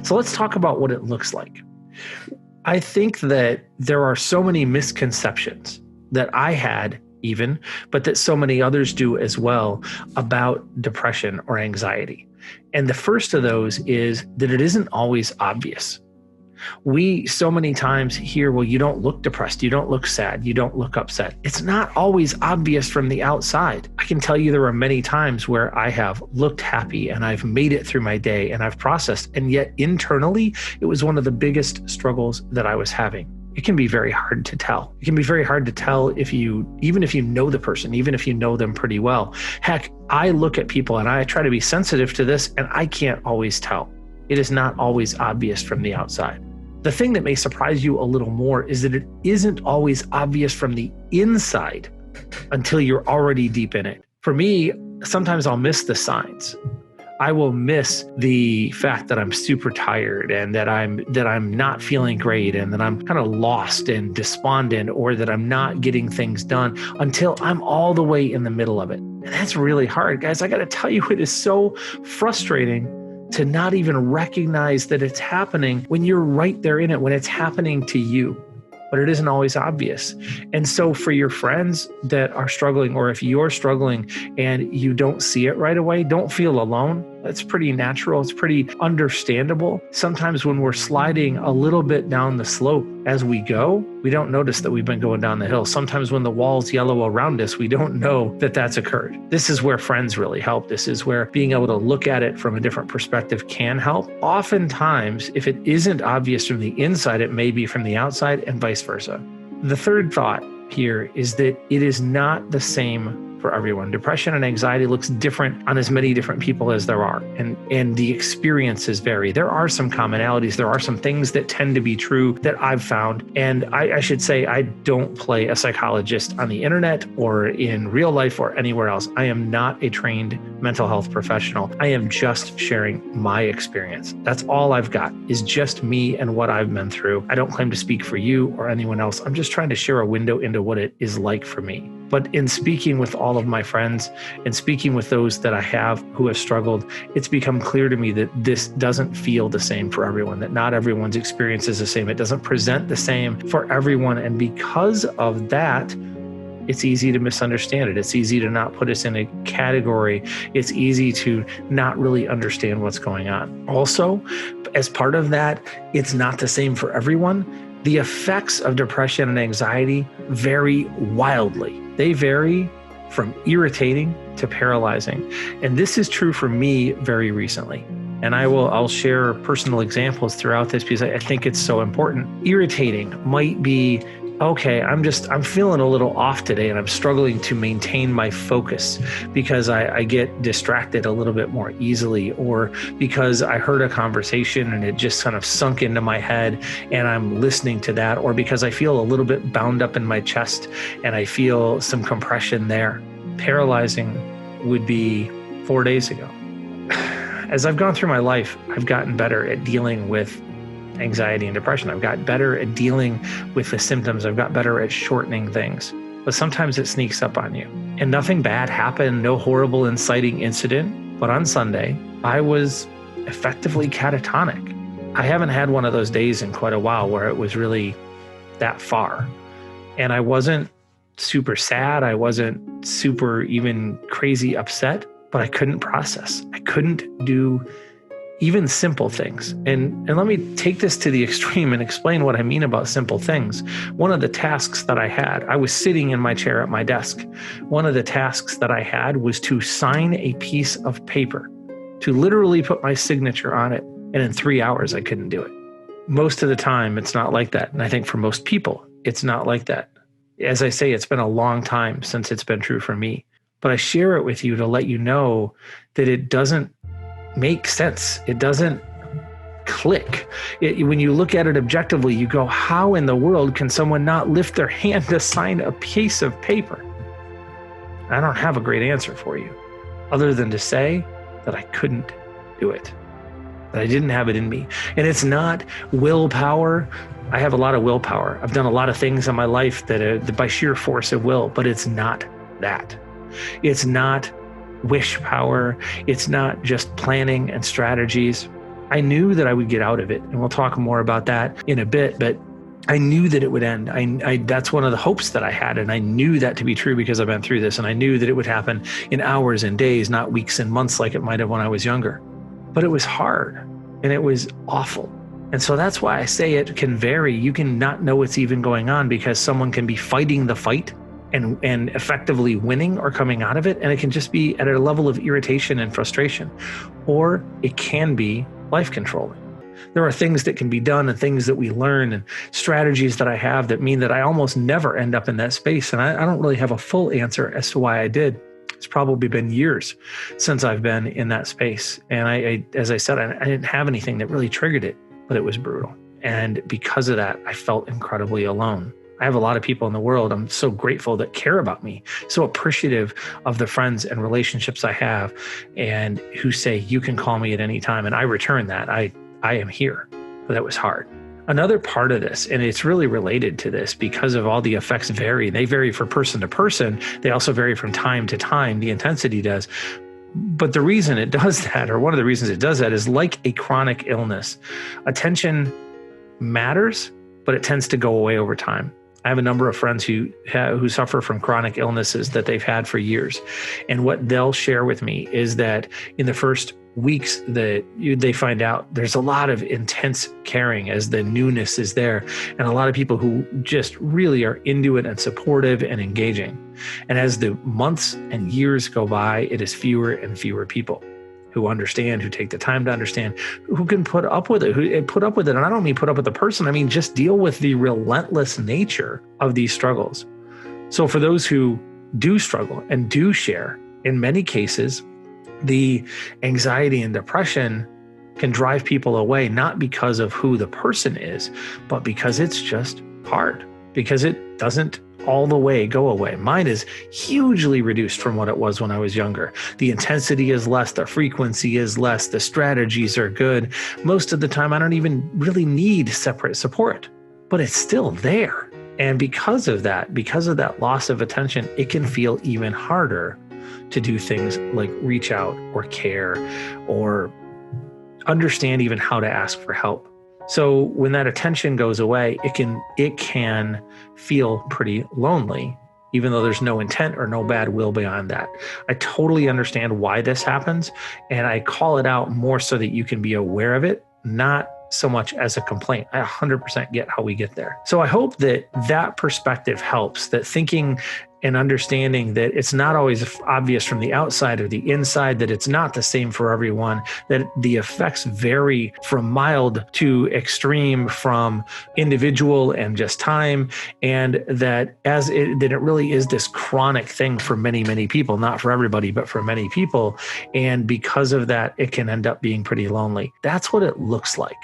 So let's talk about what it looks like. I think that there are so many misconceptions that I had even, but that so many others do as well about depression or anxiety. And the first of those is that it isn't always obvious. We so many times hear, well, you don't look depressed, you don't look sad, you don't look upset. It's not always obvious from the outside. I can tell you there are many times where I have looked happy and I've made it through my day and I've processed, and yet internally, it was one of the biggest struggles that I was having. It can be very hard to tell. It can be very hard to tell even if you know the person, even if you know them pretty well. Heck, I look at people and I try to be sensitive to this, and I can't always tell. It is not always obvious from the outside. The thing that may surprise you a little more is that it isn't always obvious from the inside until you're already deep in it. For me, sometimes I'll miss the signs. I will miss the fact that I'm super tired and that I'm not feeling great and that I'm kind of lost and despondent, or that I'm not getting things done until I'm all the way in the middle of it. And that's really hard, guys. I got to tell you, it is so frustrating to not even recognize that it's happening when you're right there in it, when it's happening to you. But it isn't always obvious. And so for your friends that are struggling, or if you're struggling and you don't see it right away, don't feel alone. That's pretty natural. It's pretty understandable. Sometimes when we're sliding a little bit down the slope as we go, we don't notice that we've been going down the hill. Sometimes when the wall's yellow around us, we don't know that that's occurred. This is where friends really help. This is where being able to look at it from a different perspective can help. Oftentimes, if it isn't obvious from the inside, it may be from the outside, and vice versa. The third thought here is that it is not the same for everyone. Depression and anxiety looks different on as many different people as there are, and the experiences vary. There are some commonalities. There are some things that tend to be true that I've found. And I should say, I don't play a psychologist on the internet or in real life or anywhere else. I am not a trained mental health professional. I am just sharing my experience. That's all I've got, is just me and what I've been through. I don't claim to speak for you or anyone else. I'm just trying to share a window into what it is like for me. But in speaking with all of my friends and speaking with those that I have who have struggled, it's become clear to me that this doesn't feel the same for everyone, that not everyone's experience is the same. It doesn't present the same for everyone. And because of that, it's easy to misunderstand it. It's easy to not put us in a category. It's easy to not really understand what's going on. Also, as part of that, it's not the same for everyone. The effects of depression and anxiety vary wildly. They vary from irritating to paralyzing. And this is true for me very recently. And I'll share personal examples throughout this because I think it's so important. Irritating might be, okay, I'm feeling a little off today and I'm struggling to maintain my focus because I get distracted a little bit more easily, or because I heard a conversation and it just kind of sunk into my head and I'm listening to that, or because I feel a little bit bound up in my chest and I feel some compression there. Paralyzing would be 4 days ago. As I've gone through my life, I've gotten better at dealing with anxiety and depression. I've got better at dealing with the symptoms. I've got better at shortening things. But sometimes it sneaks up on you. And nothing bad happened, no horrible inciting incident. But on Sunday, I was effectively catatonic. I haven't had one of those days in quite a while where it was really that far. And I wasn't super sad. I wasn't super even crazy upset, but I couldn't process. I couldn't do even simple things. And let me take this to the extreme and explain what I mean about simple things. One of the tasks that I was sitting in my chair at my desk. One of the tasks that I had was to sign a piece of paper, to literally put my signature on it. And in 3 hours, I couldn't do it. Most of the time, it's not like that. And I think for most people, it's not like that. As I say, it's been a long time since it's been true for me. But I share it with you to let you know that it doesn't make sense. It doesn't click. When you look at it objectively, you go, how in the world can someone not lift their hand to sign a piece of paper? I don't have a great answer for you, other than to say that I couldn't do it, that I didn't have it in me. And it's not willpower. I have a lot of willpower. I've done a lot of things in my life that are by sheer force of will, but it's not that. It's not wish power. It's not just planning and strategies. I knew that I would get out of it. And we'll talk more about that in a bit, but I knew that it would end. That's one of the hopes that I had. And I knew that to be true because I've been through this. And I knew that it would happen in hours and days, not weeks and months like it might have when I was younger. But it was hard and it was awful. And so that's why I say it can vary. You can not know what's even going on because someone can be fighting the fight and effectively winning or coming out of it. And it can just be at a level of irritation and frustration, or it can be life controlling. There are things that can be done and things that we learn and strategies that I have that mean that I almost never end up in that space. And I don't really have a full answer as to why I did. It's probably been years since I've been in that space. And I as I said, I didn't have anything that really triggered it, but it was brutal. And because of that, I felt incredibly alone. I have a lot of people in the world I'm so grateful that care about me, so appreciative of the friends and relationships I have, and who say, you can call me at any time. And I return that. I am here, but that was hard. Another part of this, and it's really related to this because of all the effects vary. They vary from person to person. They also vary from time to time. The intensity does. But the reason it does that, or one of the reasons it does that, is like a chronic illness. Attention matters, but it tends to go away over time. I have a number of friends who suffer from chronic illnesses that they've had for years. And what they'll share with me is that in the first weeks that they find out there's a lot of intense caring as the newness is there, and a lot of people who just really are into it and supportive and engaging. And as the months and years go by, it is fewer and fewer people who understand, who take the time to understand, who can put up with it, And I don't mean put up with the person. I mean, just deal with the relentless nature of these struggles. So for those who do struggle and do share, in many cases, the anxiety and depression can drive people away, not because of who the person is, but because it's just hard, because it doesn't all the way go away. Mine is hugely reduced from what it was when I was younger. The intensity is less, the frequency is less, the strategies are good. Most of the time, I don't even really need separate support, but it's still there. And because of that loss of attention, it can feel even harder to do things like reach out or care or understand even how to ask for help. So when that attention goes away, it can feel pretty lonely, even though there's no intent or no bad will beyond that. I totally understand why this happens, and I call it out more so that you can be aware of it, not so much as a complaint. I 100% get how we get there. So I hope that perspective helps, that thinking and understanding that it's not always obvious from the outside or the inside, that it's not the same for everyone, that the effects vary from mild to extreme, from individual and just time, and that it really is this chronic thing for many, many people, not for everybody, but for many people. And because of that, it can end up being pretty lonely. That's what it looks like.